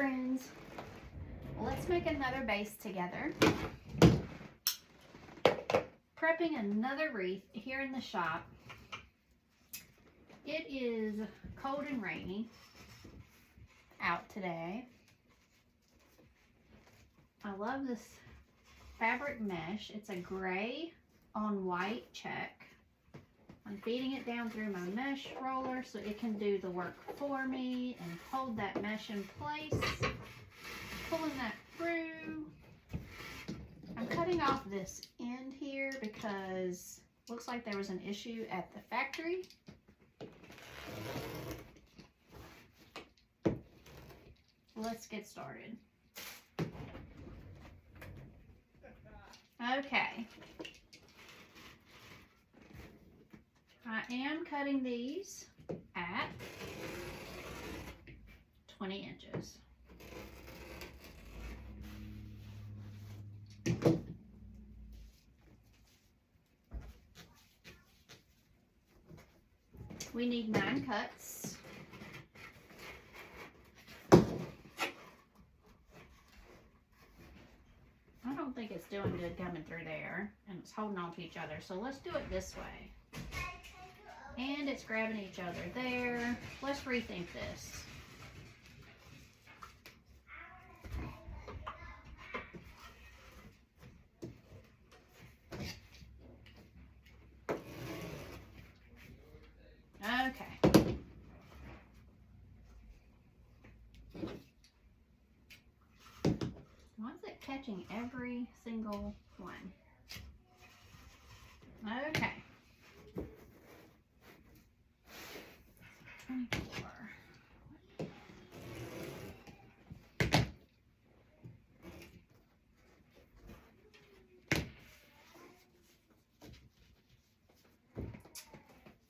friends. Let's make another base together. Prepping another wreath here in the shop. It is cold and rainy out today. I love this fabric mesh. It's a gray on white check. I'm feeding it down through my mesh roller so it can do the work for me and hold that mesh in place. Pulling that through. I'm cutting off this end here because it looks like there was an issue at the factory. Let's get started. Okay. I am cutting these at 20 inches. We need 9 cuts. I don't think it's doing good coming through there, and it's holding on to each other. So let's do it this way. And it's grabbing each other there. Let's rethink this. Okay. Why is it catching every single one? Okay. 24.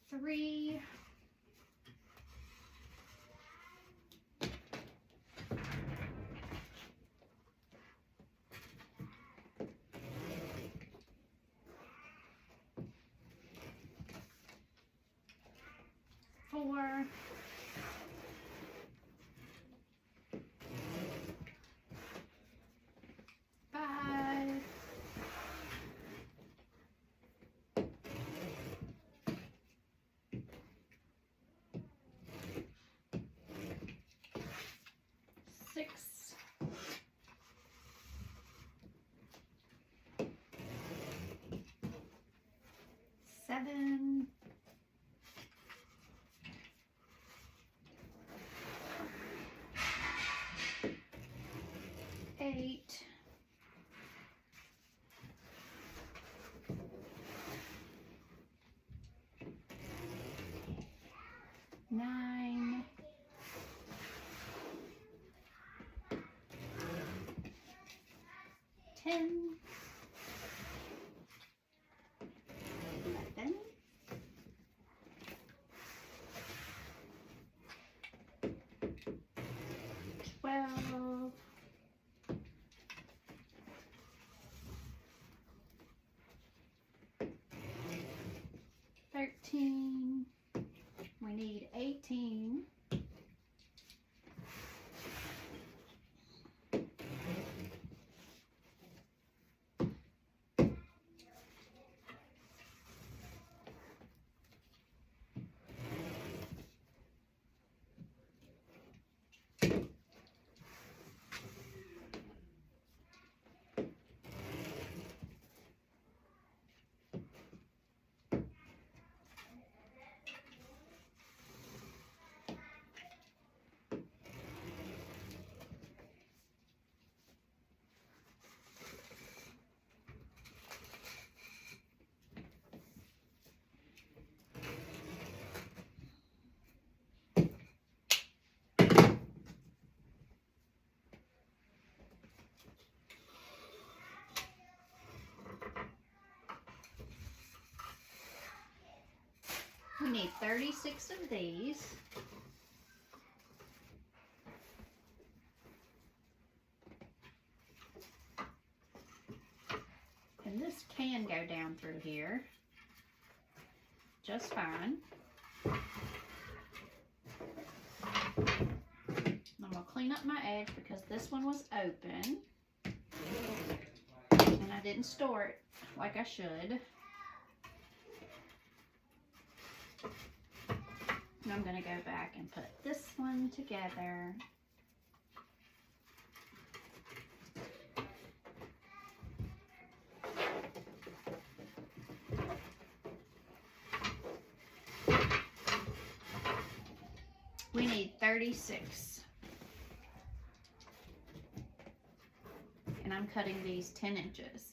Three. Four. 5. 6. 7. 8. 9. 10. 11. 12. 13. We need 18. We need 36 of these. And this can go down through here just fine. I'm going to clean up my edge because this one was open. And I didn't store it like I should. And I'm going to go back and put this one together. We need 36. And I'm cutting these 10 inches.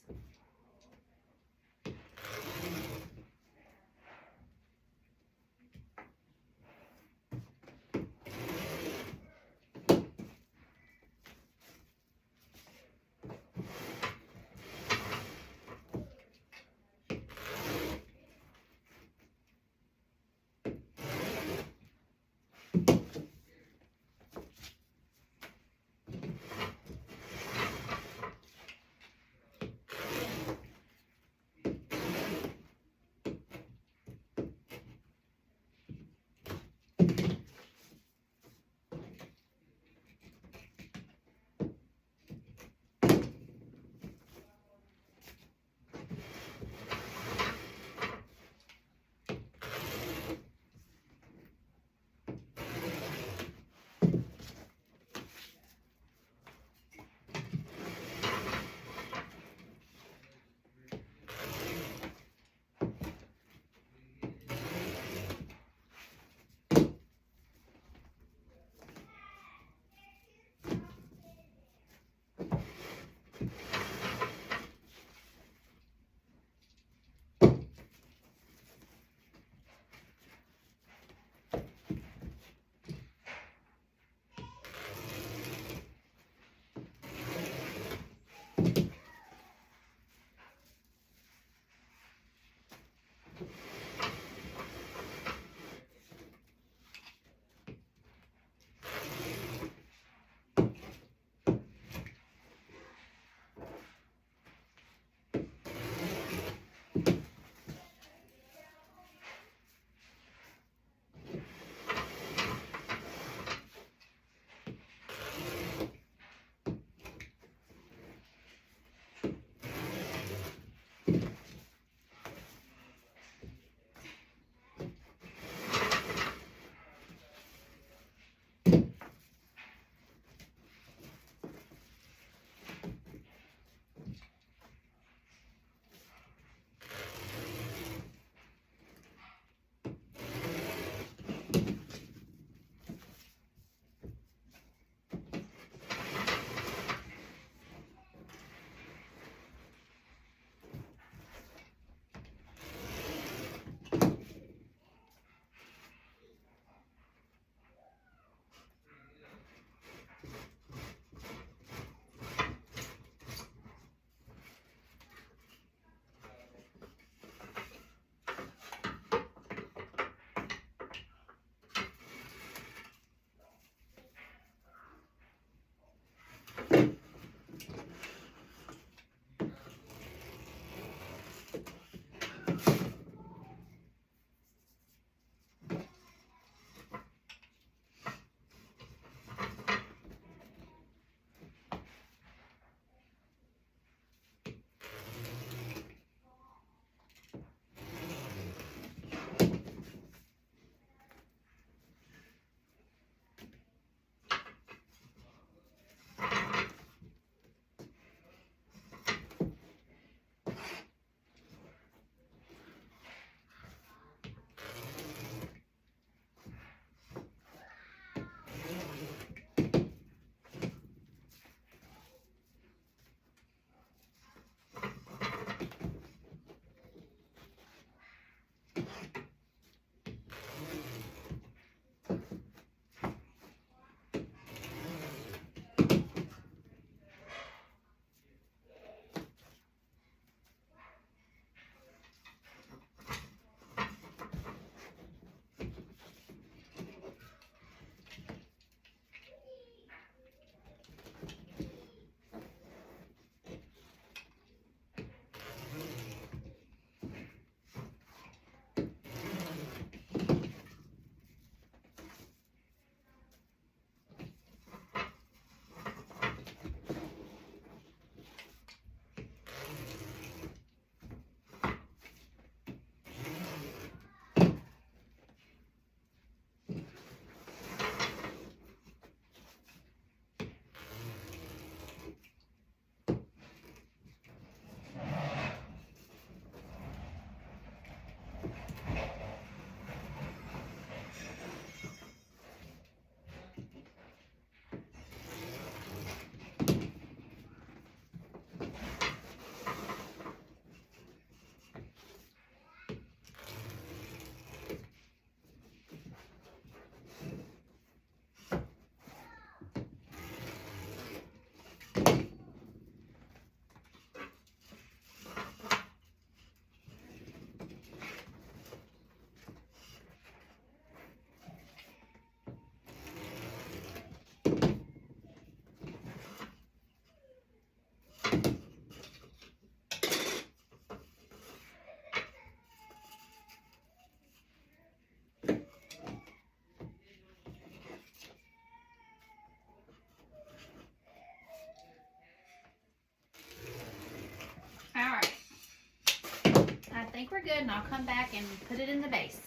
think we're good, and I'll come back and put it in the vase.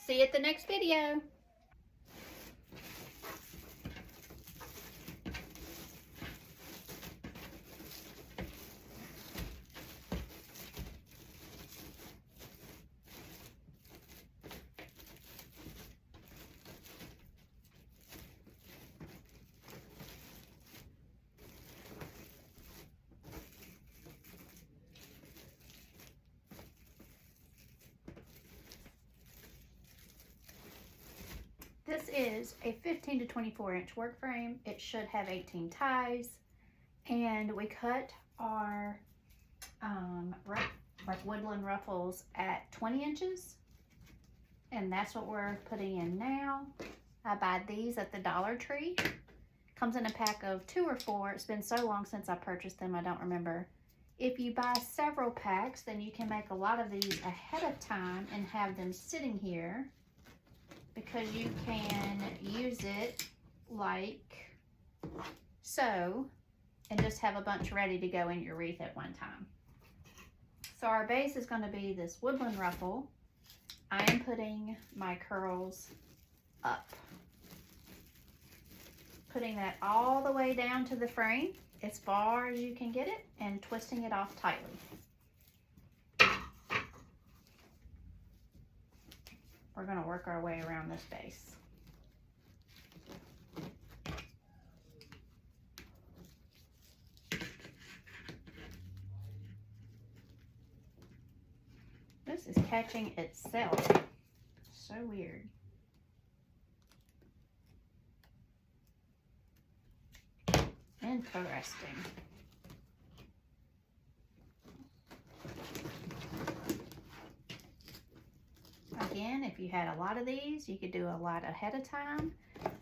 See you at the next video. This is a 15 to 24 inch work frame. It should have 18 ties, and we cut our like woodland ruffles at 20 inches, and that's what we're putting in now. I buy these at the Dollar Tree. Comes in a pack of 2 or 4. It's been so long since I purchased them, I don't remember. If you buy several packs, then you can make a lot of these ahead of time and have them sitting here, because you can use it like so and just have a bunch ready to go in your wreath at one time. So our base is going to be this woodland ruffle. I am putting my curls up. Putting that all the way down to the frame as far as you can get it and twisting it off tightly. We're going to work our way around this base. This is catching itself. So weird. Interesting. Again, if you had a lot of these, you could do a lot ahead of time.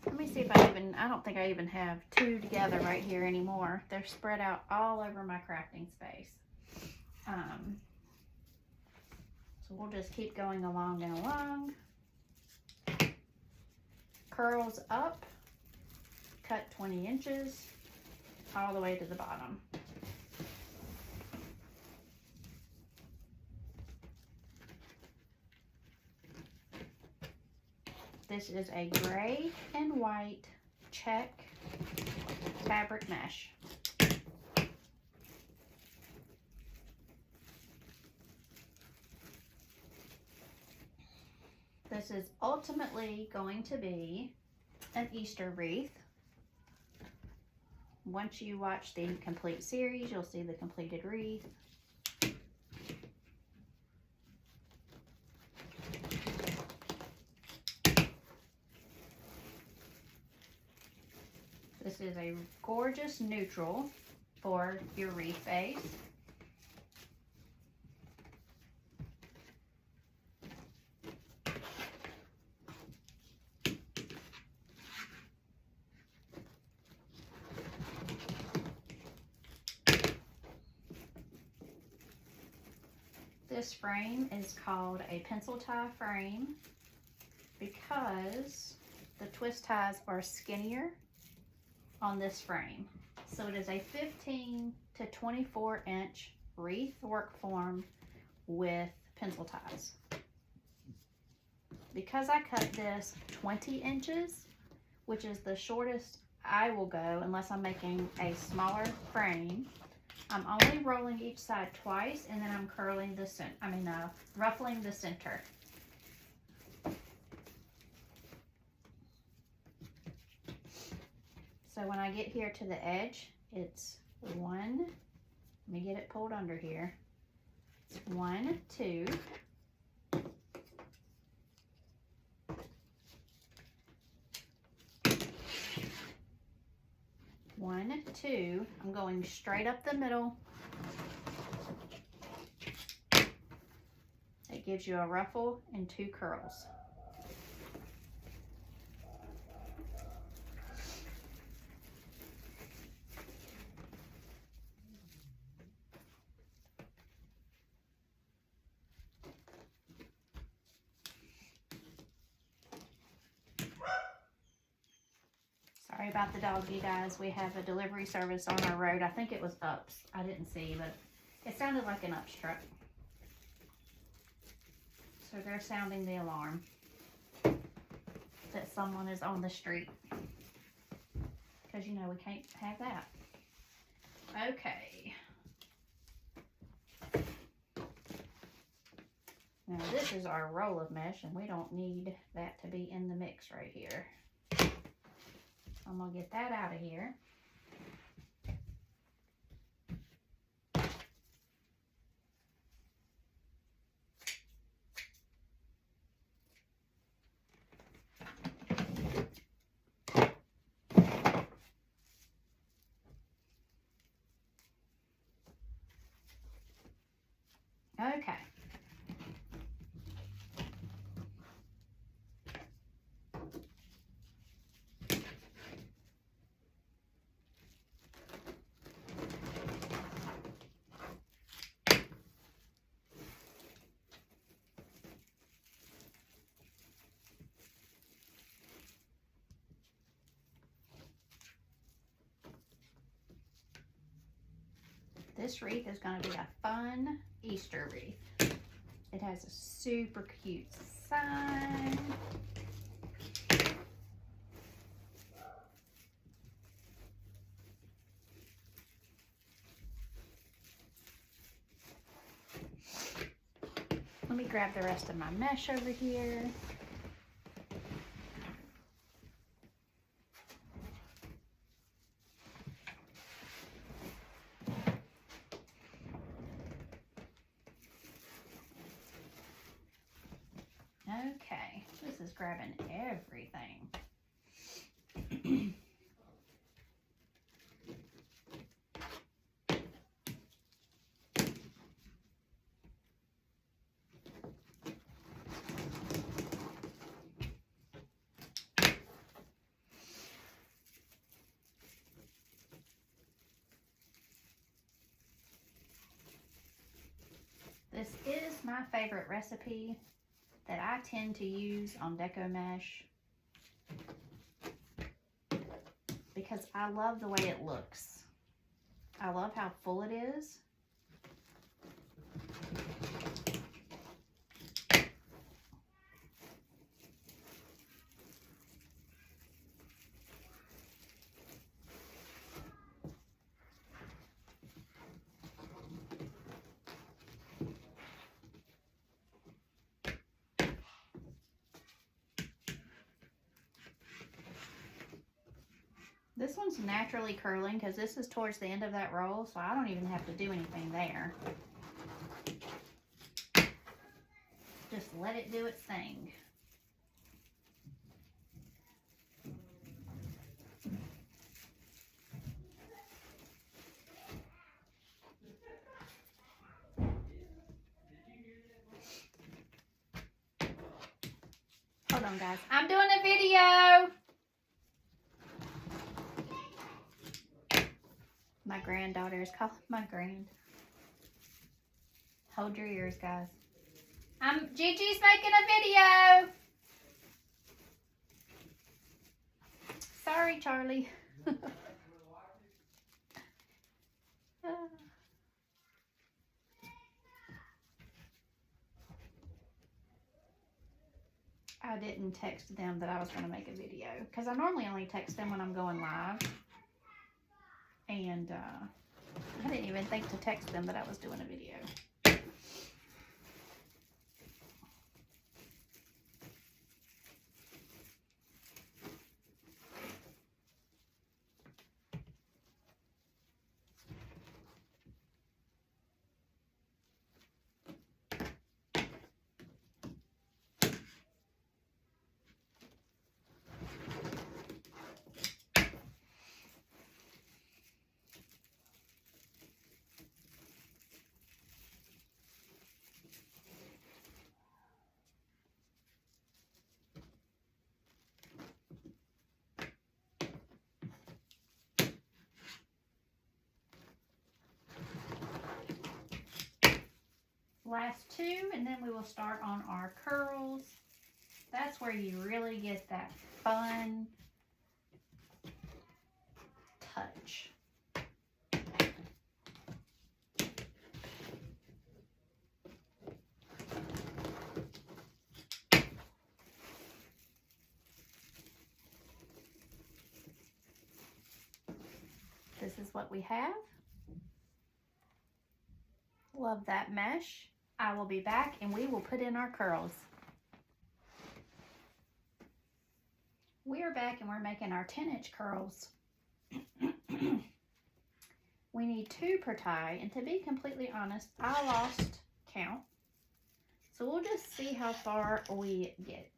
Let me see if I don't think I even have 2 together right here anymore. They're spread out all over my crafting space. So we'll just keep going along and along. Curls up, cut 20 inches all the way to the bottom. This is a gray and white check fabric mesh. This is ultimately going to be an Easter wreath. Once you watch the complete series, you'll see the completed wreath. This is a gorgeous neutral for your wreath base. This frame is called a pencil tie frame because the twist ties are skinnier on this frame. So it is a 15 to 24 inch wreath work form with pencil ties. Because I cut this 20 inches, which is the shortest I will go unless I'm making a smaller frame, I'm only rolling each side twice, and then I'm curling the ruffling the center. So when I get here to the edge, it's 1, let me get it pulled under here. It's 1, 2, 1, 2. I'm going straight up the middle. It gives you a ruffle and 2 curls. Sorry about the dog, you guys. We have a delivery service on our road. I think it was ups. I didn't see, but it sounded like an ups truck. So they're sounding the alarm that someone is on the street. Because, you know, we can't have that. Okay. Now this is our roll of mesh, and we don't need that to be in the mix right here. I'm going to get that out of here. Okay. This wreath is going to be a fun Easter wreath. It has a super cute sign. Let me grab the rest of my mesh over here. Okay, this is grabbing everything. This is my favorite recipe that I tend to use on deco mesh because I love the way it looks. I love how full it is. This one's naturally curling because this is towards the end of that roll, so I don't even have to do anything there. Just let it do its thing. Hold on, guys. I'm doing a video. My granddaughter is calling my grand. Hold your ears, guys. Gigi's making a video. Sorry, Charlie. I didn't text them that I was going to make a video because I normally only text them when I'm going live. And I didn't even think to text them that I was doing a video. Last two, and then we will start on our curls. That's where you really get that fun touch. with what we have. Love that mesh. I will be back and we will put in our curls. We are back and we're making our 10-inch curls. We need 2 per tie, and to be completely honest, I lost count. So we'll just see how far we get.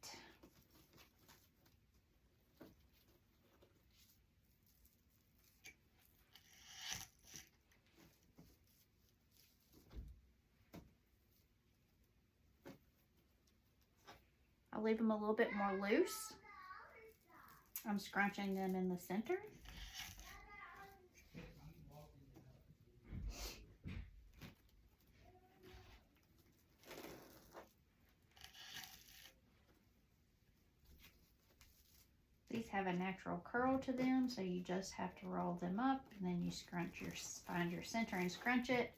I'll leave them a little bit more loose. I'm scrunching them in the center. These have a natural curl to them, so you just have to roll them up, and then you find your center and scrunch it.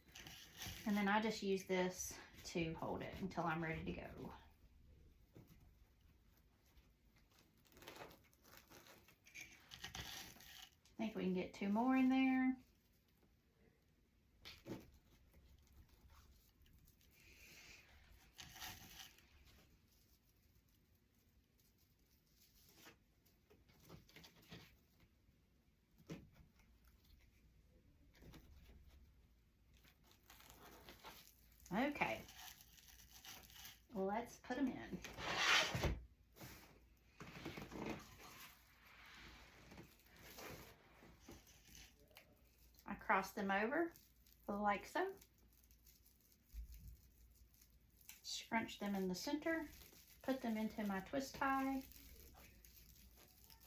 And then I just use this to hold it until I'm ready to go. I think we can get 2 more in there. Okay, well, let's put them in. I cross them over like so. Scrunch them in the center, put them into my twist tie,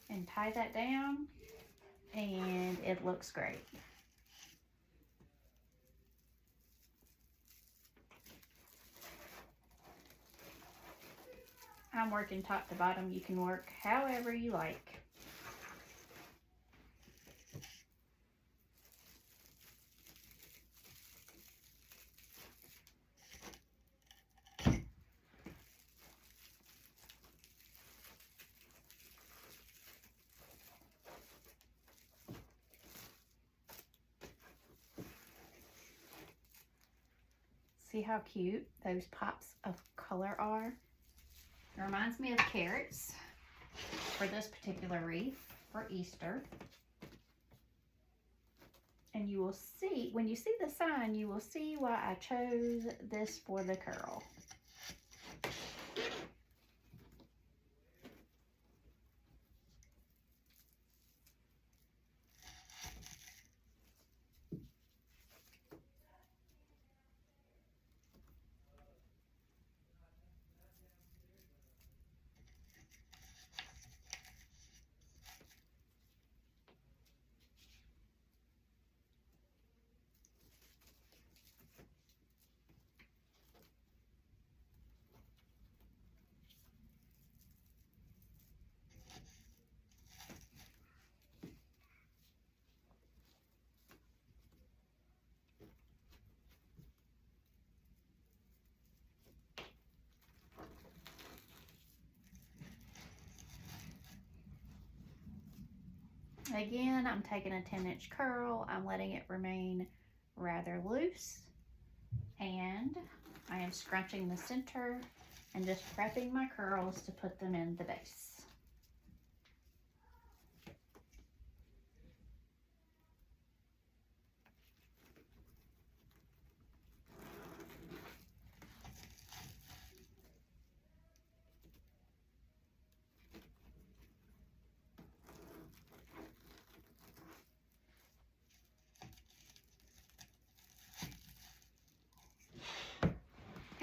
and tie that down, and it looks great. I'm working top to bottom. You can work however you like. See how cute those pops of color are? It reminds me of carrots for this particular wreath for Easter. And you will see, when you see the sign, you will see why I chose this for the curl. Again, I'm taking a 10-inch curl. I'm letting it remain rather loose. And I am scrunching the center and just prepping my curls to put them in the base.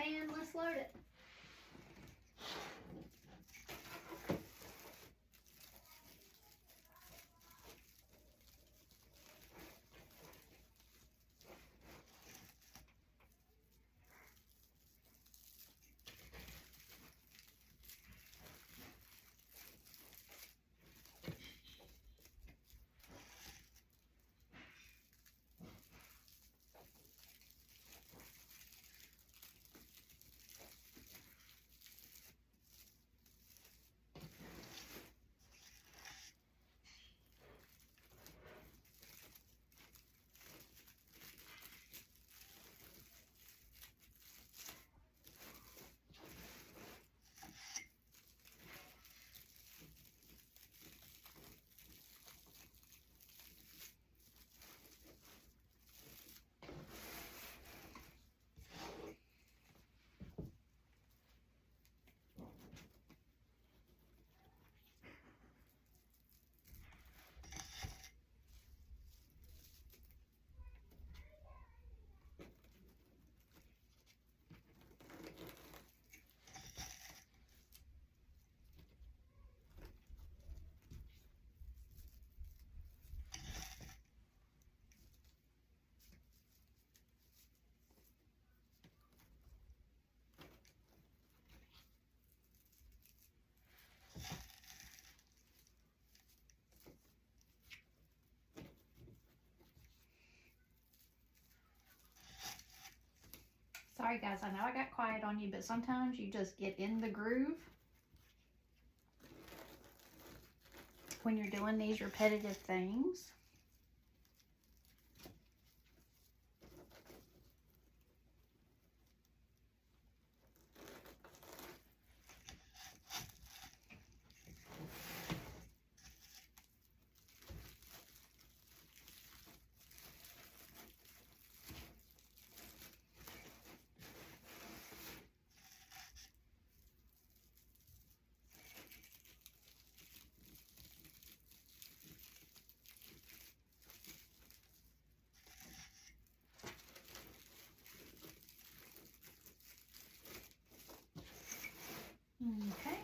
And let's load it. Sorry guys, I know I got quiet on you, but sometimes you just get in the groove when you're doing these repetitive things. Okay.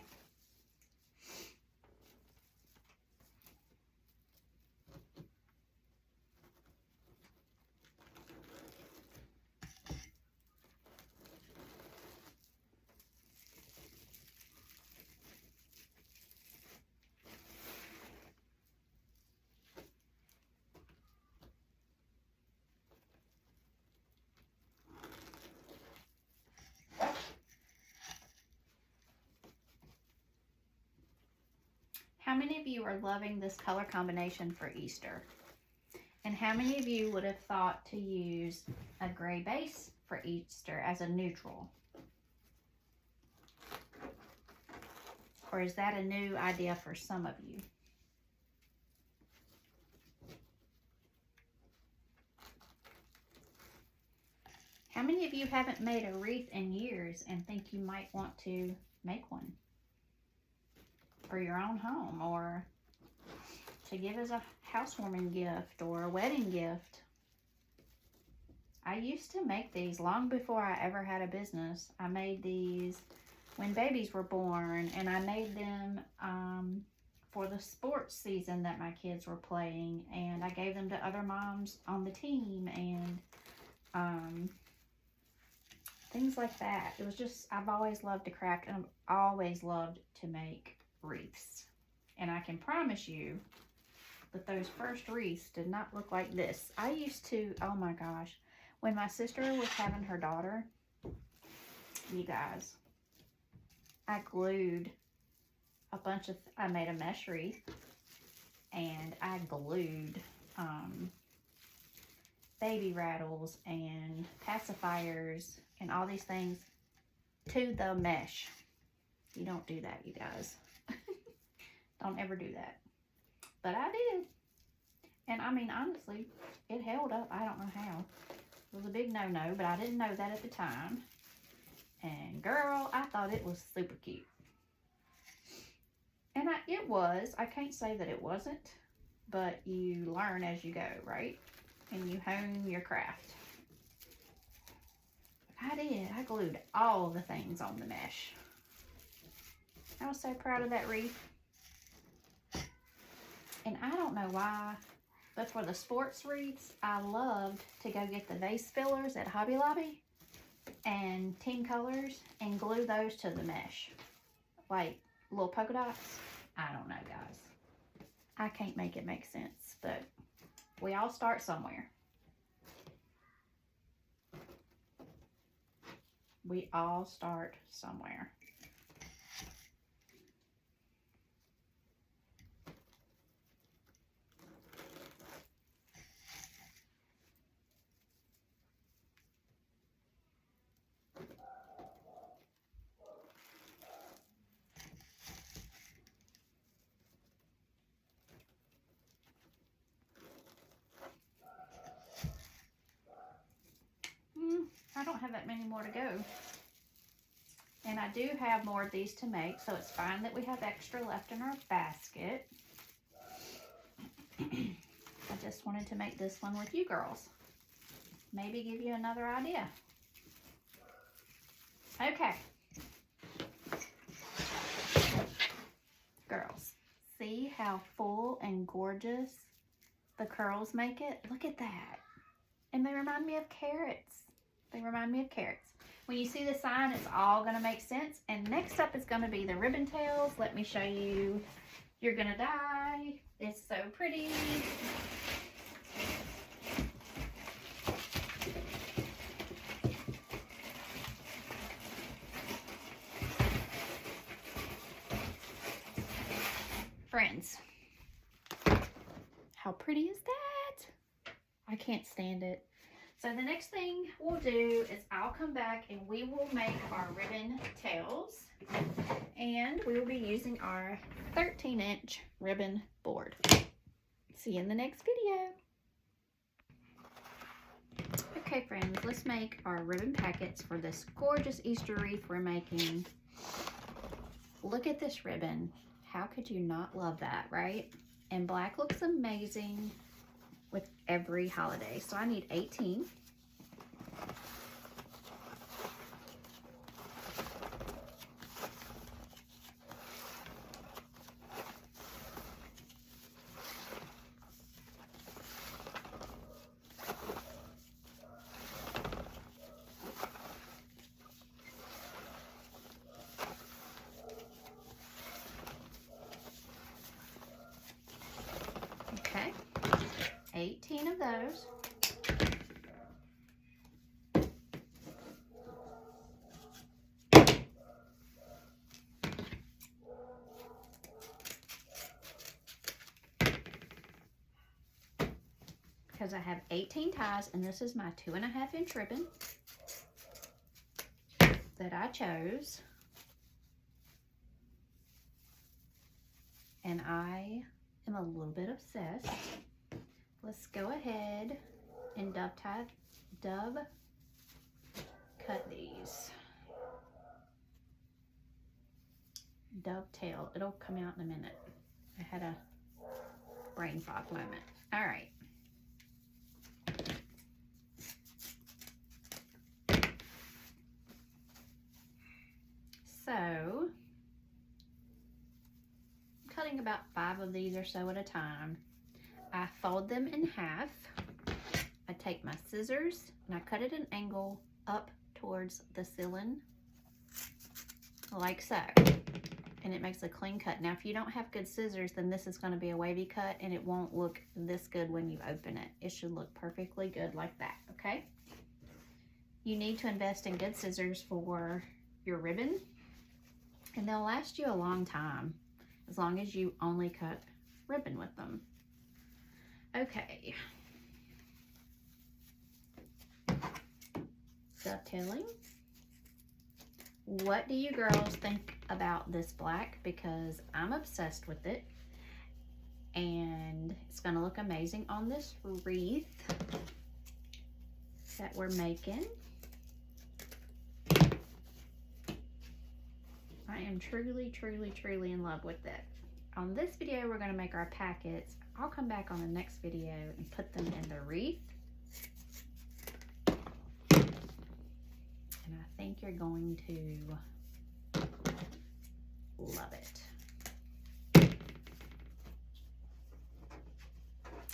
How many of you are loving this color combination for Easter? And how many of you would have thought to use a gray base for Easter as a neutral? Or is that a new idea for some of you? How many of you haven't made a wreath in years and think you might want to make one for your own home, or to give as a housewarming gift or a wedding gift? I used to make these long before I ever had a business. I made these when babies were born, and I made them for the sports season that my kids were playing, and I gave them to other moms on the team, and things like that. It was just, I've always loved to craft, and I've always loved to make wreaths. And I can promise you that those first wreaths did not look like this. I used to, oh my gosh, when my sister was having her daughter, you guys, I glued a bunch of, I made a mesh wreath, and I glued baby rattles and pacifiers and all these things to the mesh. You don't do that, you guys. Don't ever do that. But I did. And I mean, honestly, it held up. I don't know how. It was a big no-no, but I didn't know that at the time. And girl, I thought it was super cute. And it was. I can't say that it wasn't, but you learn as you go, right? And you hone your craft. But I did. I glued all the things on the mesh. I was so proud of that wreath. And I don't know why, but for the sports wreaths, I loved to go get the vase fillers at Hobby Lobby and Team Colors and glue those to the mesh. Like little polka dots. I don't know, guys. I can't make it make sense, but we all start somewhere. We all start somewhere. I don't have that many more to go. And I do have more of these to make, so it's fine that we have extra left in our basket. I just wanted to make this one with you girls. Maybe give you another idea. Okay. Girls, see how full and gorgeous the curls make it? Look at that. And they remind me of carrots. They remind me of carrots. When you see the sign, it's all going to make sense. And next up is going to be the ribbon tails. Let me show you. You're going to die. It's so pretty. Friends, how pretty is that? I can't stand it. So the next thing we'll do is I'll come back and we will make our ribbon tails. And we will be using our 13-inch ribbon board. See you in the next video. Okay friends, let's make our ribbon packets for this gorgeous Easter wreath we're making. Look at this ribbon. How could you not love that, right? And black looks amazing with every holiday. So I need 18. Okay, 18 of those. Because I have 18 ties, and this is my 2.5-inch ribbon that I chose. And I am a little bit obsessed. Let's go ahead and dove cut these. Dovetail. It'll come out in a minute. I had a brain fog moment. All right. So, cutting about 5 of these or so at a time. I fold them in half. I take my scissors and I cut at an angle up towards the ceiling, like so. And it makes a clean cut. Now, if you don't have good scissors, then this is going to be a wavy cut and it won't look this good when you open it. It should look perfectly good like that, okay? You need to invest in good scissors for your ribbon, and they'll last you a long time, as long as you only cut ribbon with them. Okay. Dovetailing. What do you girls think about this black? Because I'm obsessed with it. And it's going to look amazing on this wreath that we're making. I am truly, truly, truly in love with it. On this video, we're going to make our packets. I'll come back on the next video and put them in the wreath. And I think you're going to love it.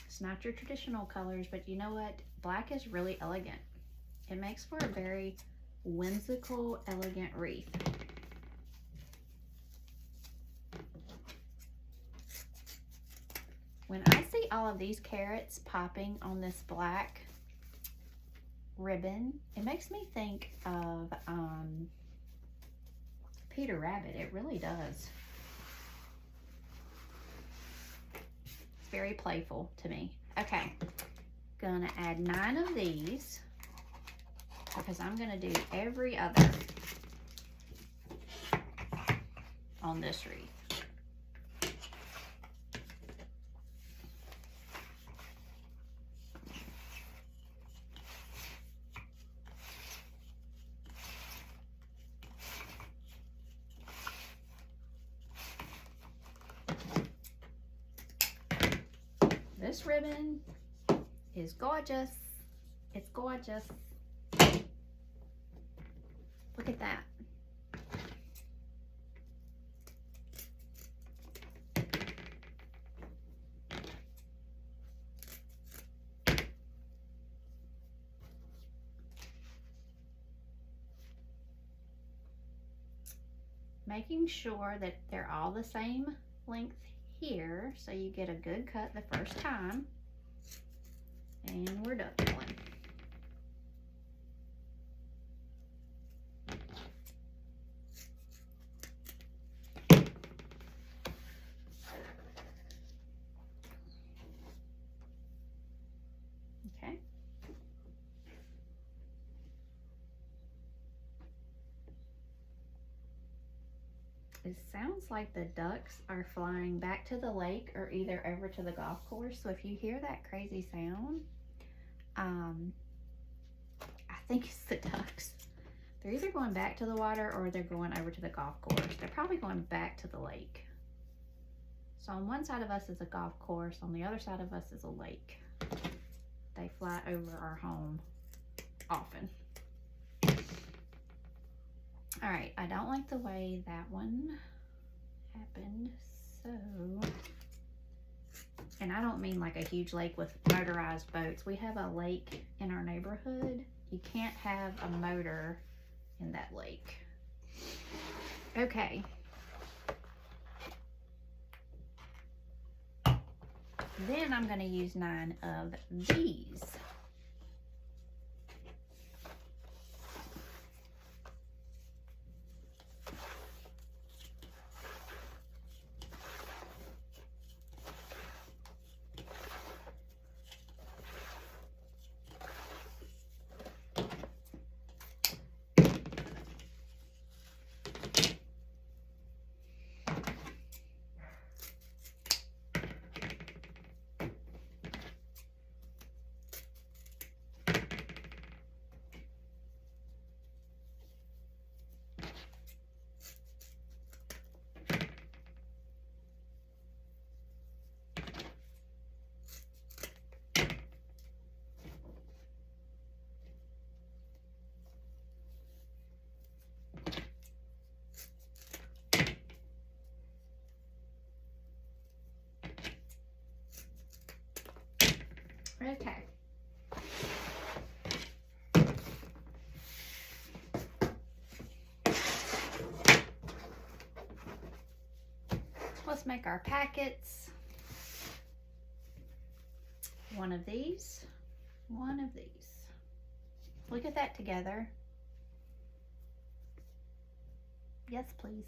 It's not your traditional colors, but you know what? Black is really elegant. It makes for a very whimsical, elegant wreath. When I see all of these carrots popping on this black ribbon, it makes me think of Peter Rabbit. It really does. It's very playful to me. Okay, gonna add 9 of these because I'm gonna do every other on this wreath. This ribbon is gorgeous. It's gorgeous. Look at that. Making sure that they're all the same length here, so you get a good cut the first time. And we're dovetailing. It sounds like the ducks are flying back to the lake or either over to the golf course. So if you hear that crazy sound, I think it's the ducks. They're either going back to the water or they're going over to the golf course. They're probably going back to the lake. So on one side of us is a golf course, on the other side of us is a lake. They fly over our home often. All right, I don't like the way that one happened, so, and I don't mean like a huge lake with motorized boats. We have a lake in our neighborhood. You can't have a motor in that lake. Okay. Then I'm going to use 9 of these. Okay. Let's make our packets. One of these, one of these. Look at that together. Yes, please.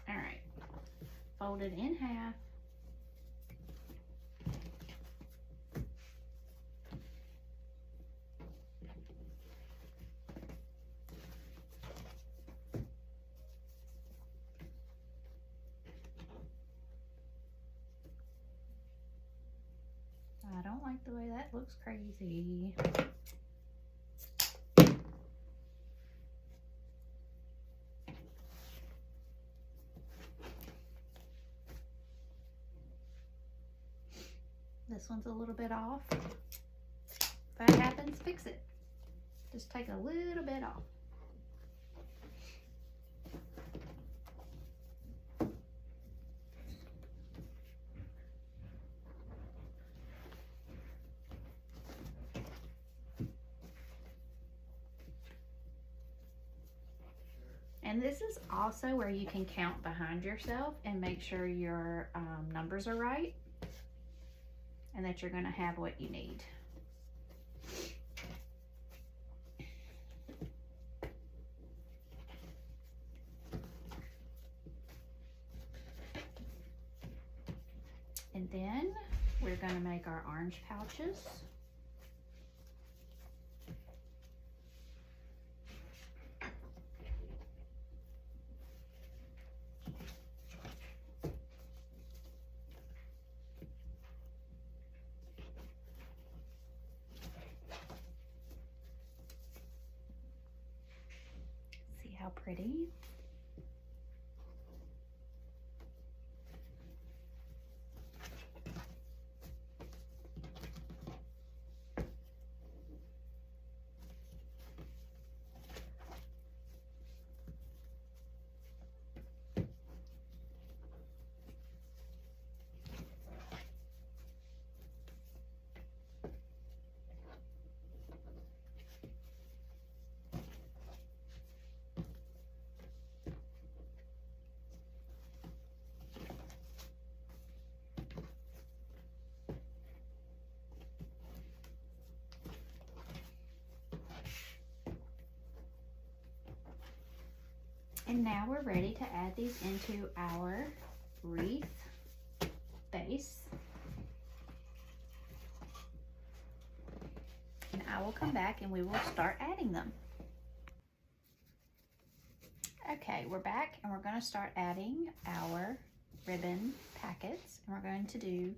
All right. Fold it in half. I don't like the way that looks crazy. This one's a little bit off. If that happens, fix it. Just take a little bit off. And this is also where you can count behind yourself and make sure your numbers are right and that you're going to have what you need. And then we're going to make our orange pouches. See how pretty? And now we're ready to add these into our wreath base. And I will come back and we will start adding them. Okay, we're back and we're going to start adding our ribbon packets, and we're going to do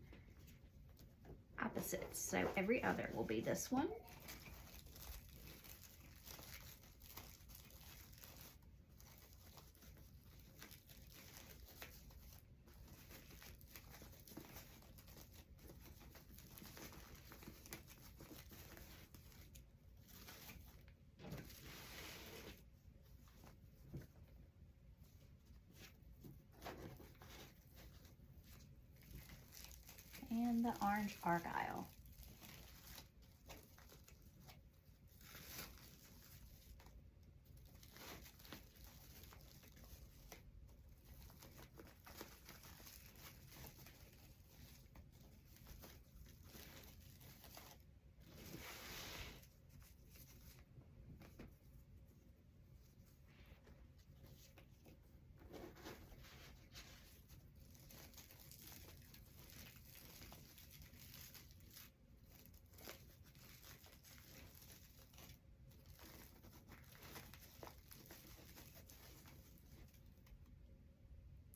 opposites. So every other will be this one. And the orange argyle.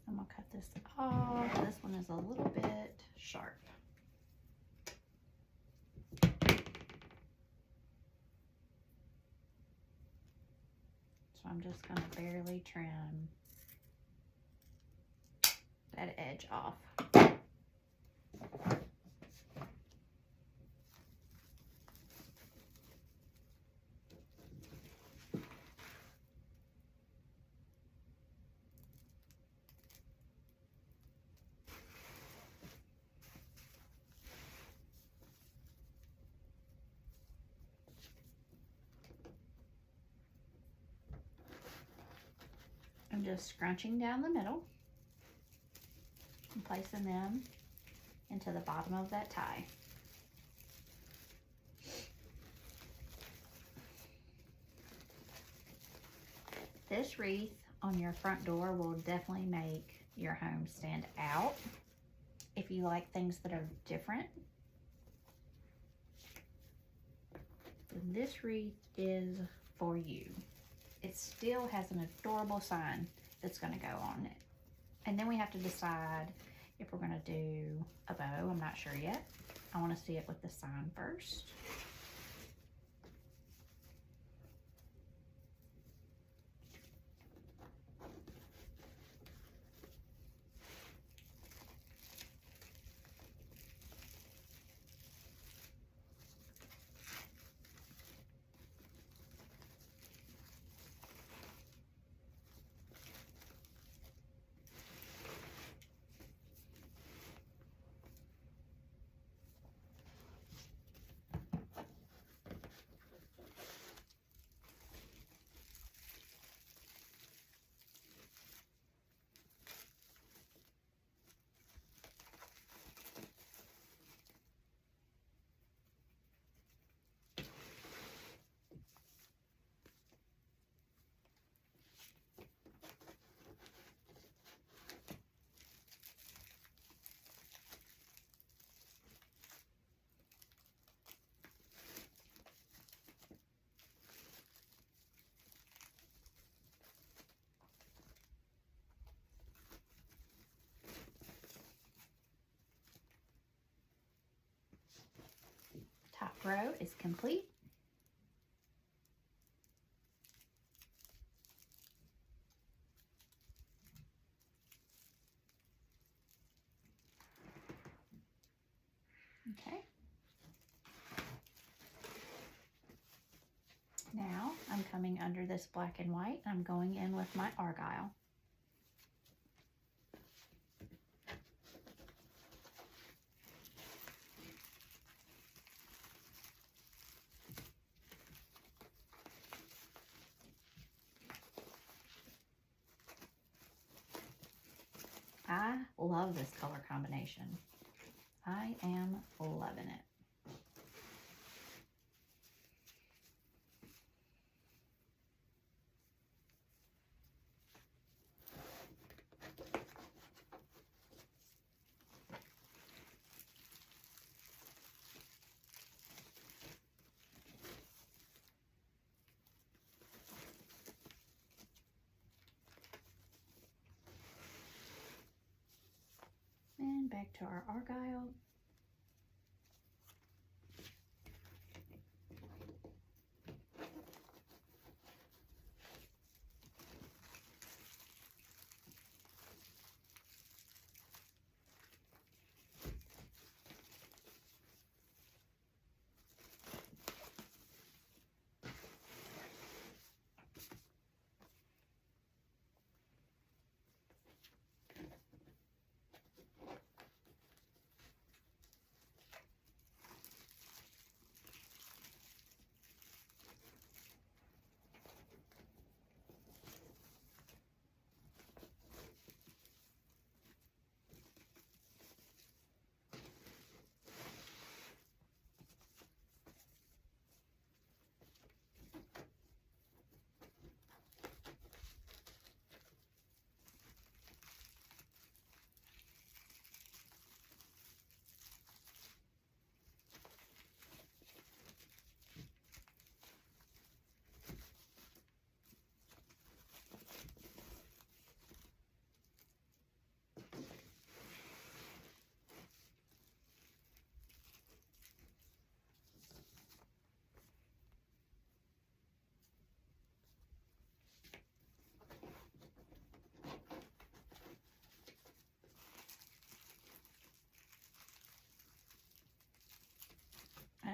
I'm gonna cut this off. This one is a little bit sharp. So I'm just gonna barely trim that edge off. I'm just scrunching down the middle and placing them into the bottom of that tie. This wreath on your front door will definitely make your home stand out. If you like things that are different, this wreath is for you. It still has an adorable sign that's going to go on it. And then we have to decide if we're going to do a bow. I'm not sure yet. I want to see it with the sign first. Top row is complete. Okay. Now I'm coming under this black and white. I'm going in with my argyle. I love this color combination. I am loving it. back to our argyle.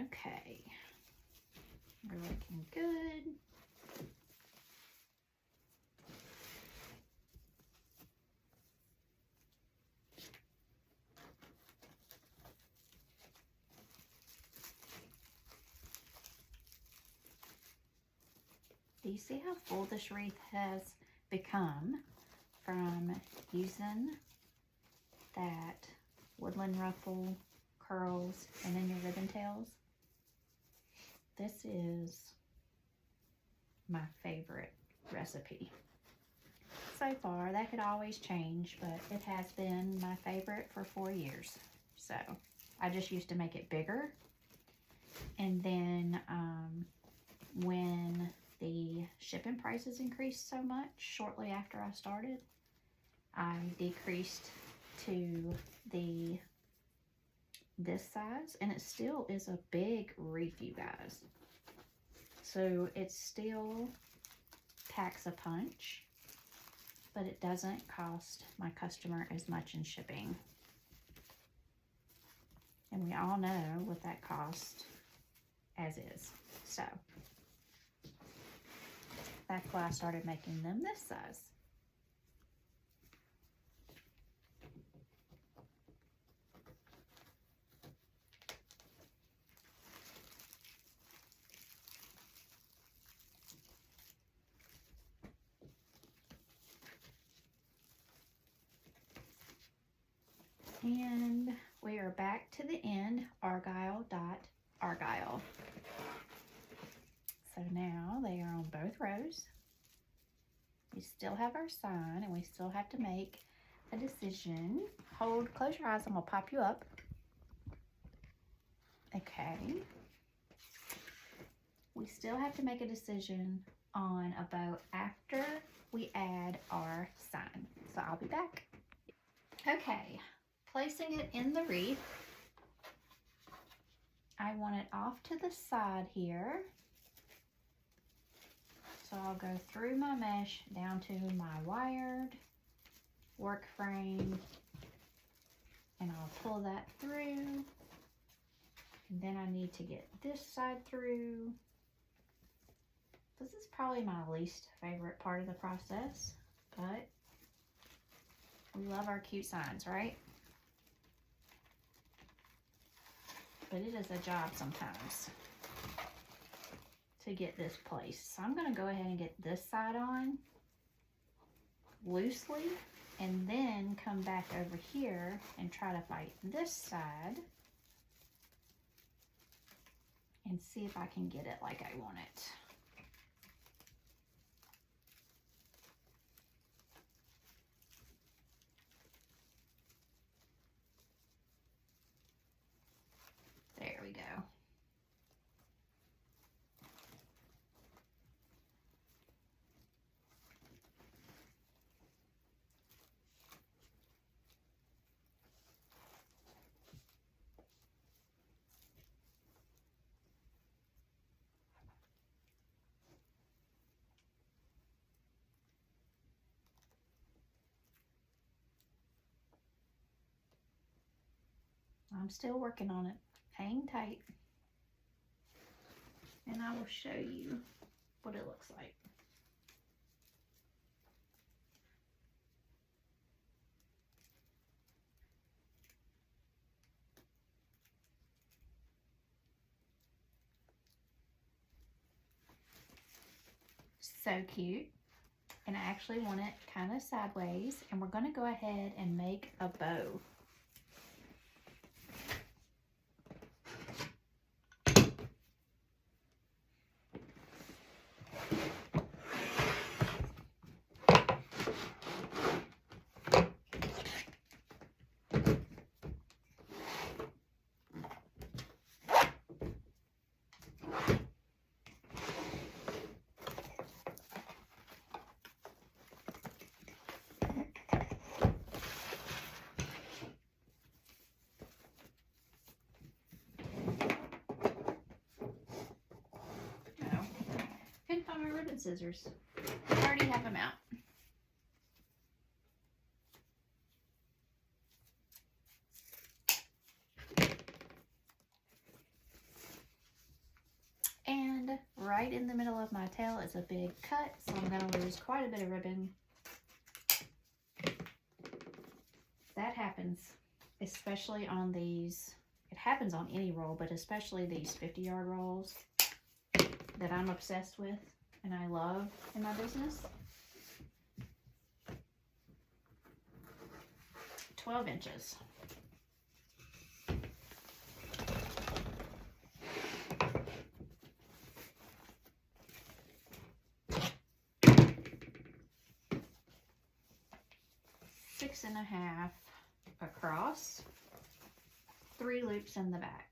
Okay, we're looking good. Do you see how full this wreath has become from using that woodland ruffle, curls, and then your ribbon tails? This is my favorite recipe so far. That could always change, but it has been my favorite for 4 years. So I just used to make it bigger, and then when the shipping prices increased so much shortly after I started, I decreased to this size, and it still is a big wreath, you guys. So it still packs a punch, but it doesn't cost my customer as much in shipping. And we all know what that cost as is. So that's why I started making them this size. And we are back to the end, argyle dot argyle. So now they are on both rows. We still have our sign, and we still have to make a decision. Close your eyes, I'm gonna pop you up. Okay. We still have to make a decision on a bow after we add our sign. So I'll be back. Okay, placing it in the wreath. I want it off to the side here. So I'll go through my mesh down to my wired work frame, and I'll pull that through. And then I need to get this side through. This is probably my least favorite part of the process, but we love our cute signs, right? But it is a job sometimes to get this placed. So I'm going to go ahead and get this side on loosely, and then come back over here and try to fight this side and see if I can get it like I want it. There we go. I'm still working on it. Hang tight. And I will show you what it looks like. So cute. And I actually want it kind of sideways, and we're going to go ahead and make a bow. Couldn't find my ribbon scissors. I already have them out. And right in the middle of my tail is a big cut, so I'm going to lose quite a bit of ribbon. That happens, especially on these. It happens on any roll, but especially these 50-yard rolls that I'm obsessed with and I love in my business. 12 inches. Six and a half across, 3 loops in the back.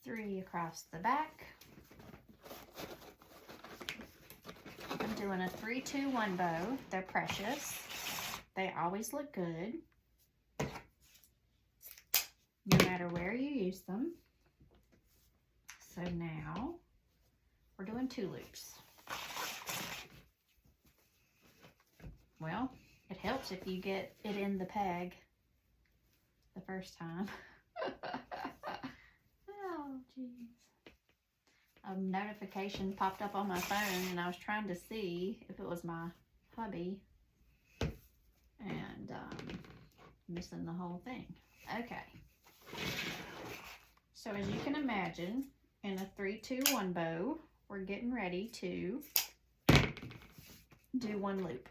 Three across the back. I'm doing a 3-2-1 bow. They're precious. They always look good, no matter where you use them. So now we're doing 2 loops. Well, it helps if you get it in the peg the first time. Oh, jeez. A notification popped up on my phone, and I was trying to see if it was my hubby, and missing the whole thing. Okay. So as you can imagine, in a 3-2-1 bow, we're getting ready to do 1 loop.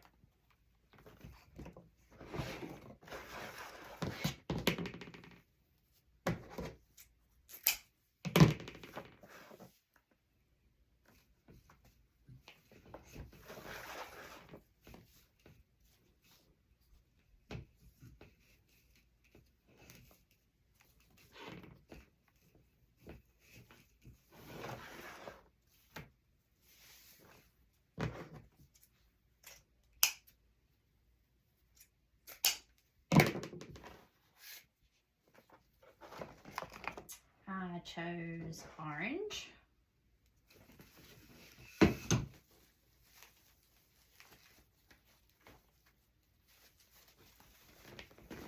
I chose orange.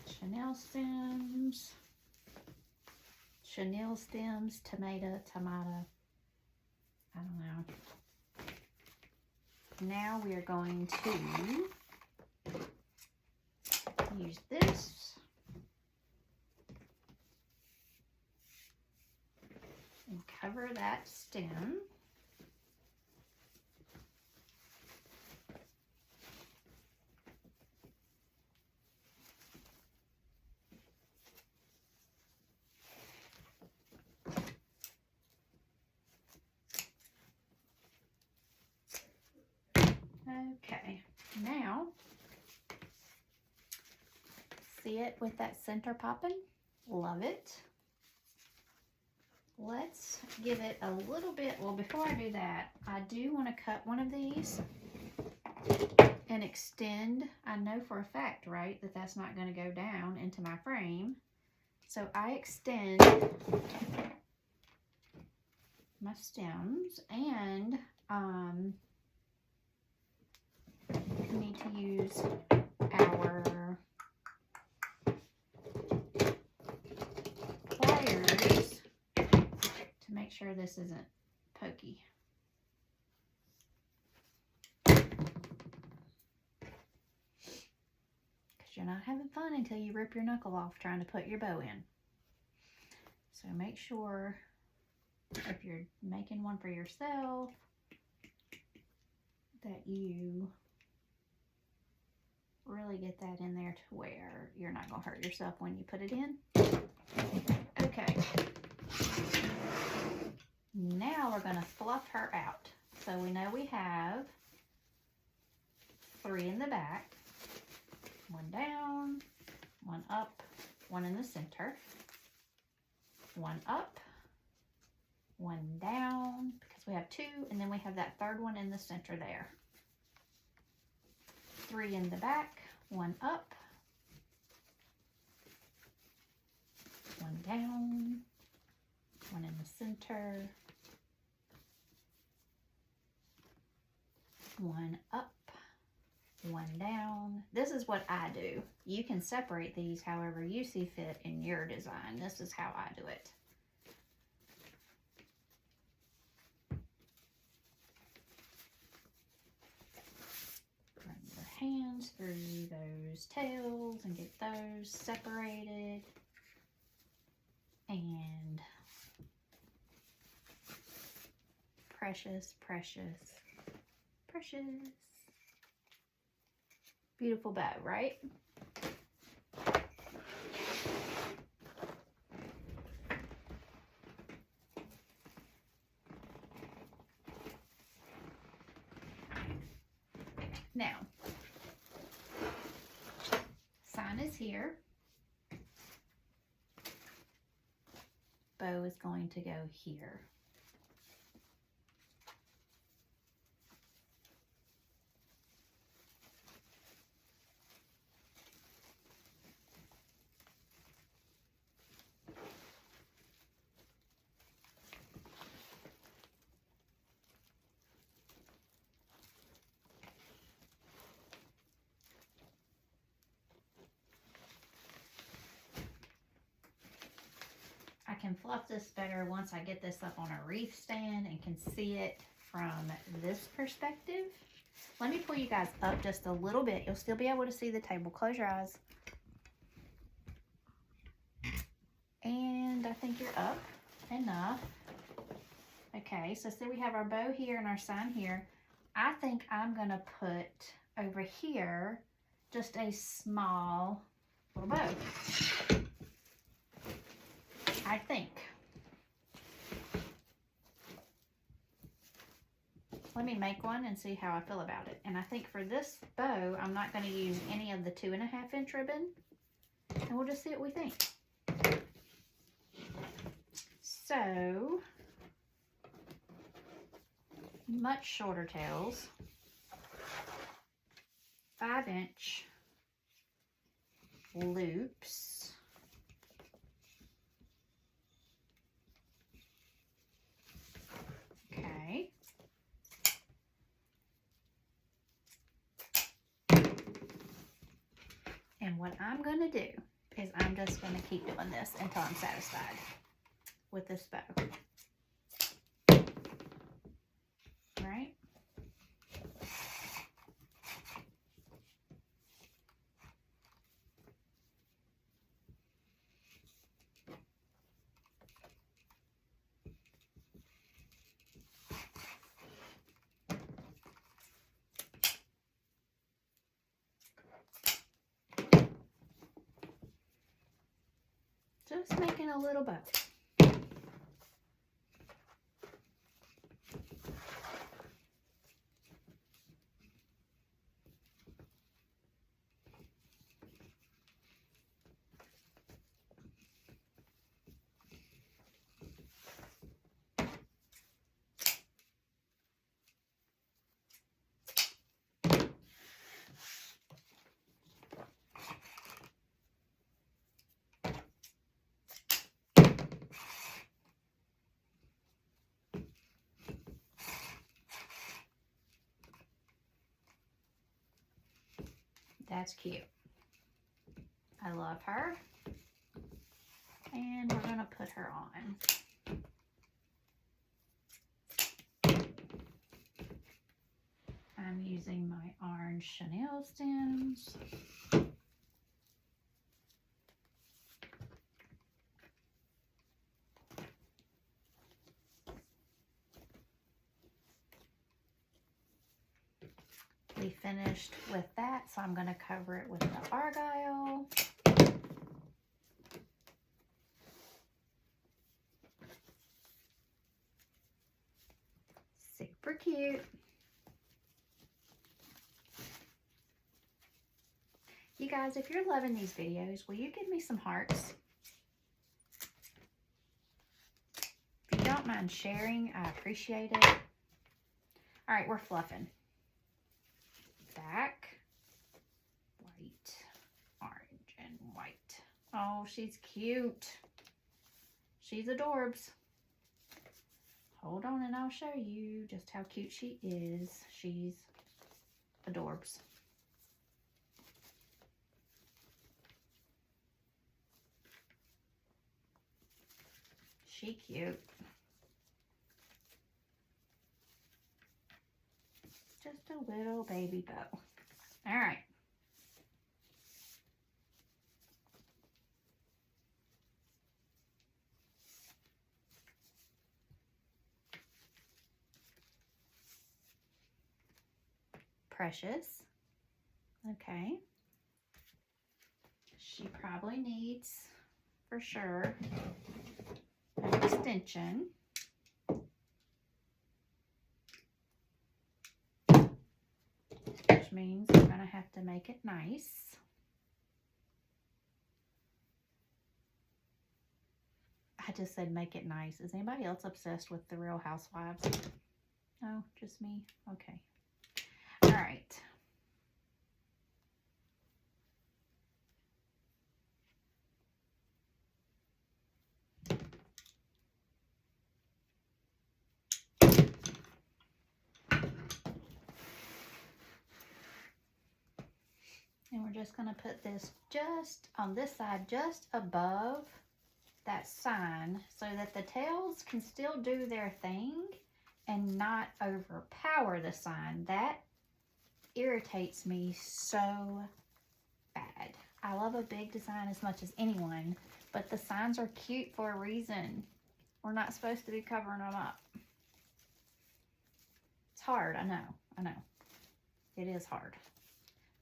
Chenille stems, tomato. I don't know. Now we are going to use this and cover that stem. Okay, now, see it with that center popping? Love it. Let's give it a little bit, well, before I do that, I do want to cut one of these and extend. I know for a fact, right, that that's not going to go down into my frame. So I extend my stems, and need to use our pliers to make sure this isn't pokey. Because you're not having fun until you rip your knuckle off trying to put your bow in. So make sure if you're making one for yourself that you really get that in there to where you're not going to hurt yourself when you put it in. Okay. Now we're going to fluff her out. So we know we have 3 in the back. 1 down, 1 up, 1 in the center. 1 up, 1 down, because we have 2, and then we have that 3rd one in the center there. 3 in the back, 1 up, 1 down, 1 in the center, 1 up, 1 down. This is what I do. You can separate these however you see fit in your design. This is how I do it. Run your hands through those tails and get those separated. And precious, precious, precious. Beautiful bow, right? Now, sign is here. Bow is going to go here. I can fluff this better once I get this up on a wreath stand and can see it from this perspective. Let me pull you guys up just a little bit. You'll still be able to see the table. Close your eyes. And I think you're up enough. Okay, so see we have our bow here and our sign here. I think I'm gonna put over here just a small little bow. I think. Let me make one and see how I feel about it. And I think for this bow, I'm not going to use any of the 2.5 inch ribbon. And we'll just see what we think. So, much shorter tails. 5 inch loops. Okay. And what I'm going to do is I'm just going to keep doing this until I'm satisfied with this bow. Right? Just making a little bow. That's cute. I love her. And we're going to put her on. I'm using my orange chenille stems. We finished with that, so I'm going to cover it with the argyle. Super cute. You guys, if you're loving these videos, will you give me some hearts? If you don't mind sharing, I appreciate it. All right, we're fluffing. Back, white, orange, and white. Oh, she's cute. She's adorbs. Hold on and I'll show you just how cute she is. She's adorbs. She cute. Just a little baby bow. All right. Precious. Okay. She probably needs, for sure, an extension. Which means we're going to have to make it nice. I just said make it nice. Is anybody else obsessed with the Real Housewives? No, just me? Okay. All right. And we're just going to put this just on this side, just above that sign, so that the tails can still do their thing and not overpower the sign. That irritates me so bad. I love a big design as much as anyone, but the signs are cute for a reason. We're not supposed to be covering them up. It's hard, I know. It is hard.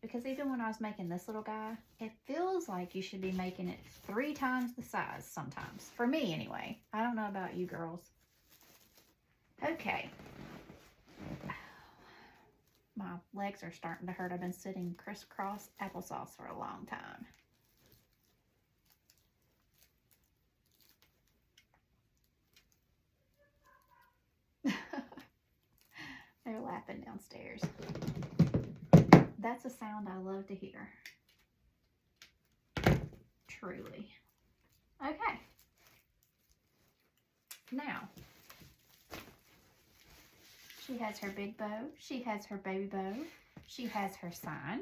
Because even when I was making this little guy, it feels like you should be making it 3 times the size sometimes. For me, anyway. I don't know about you girls. Okay. My legs are starting to hurt. I've been sitting crisscross applesauce for a long time. They're laughing downstairs. That's a sound I love to hear. Truly. Okay. Now, she has her big bow. She has her baby bow. She has her sign.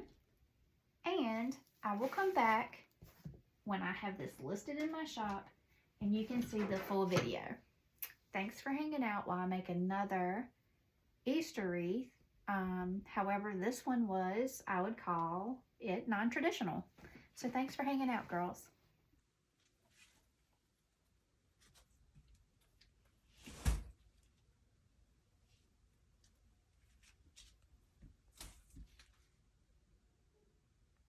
And I will come back when I have this listed in my shop and you can see the full video. Thanks for hanging out while I make another Easter wreath. However, this one was, I would call it non-traditional. So thanks for hanging out, girls.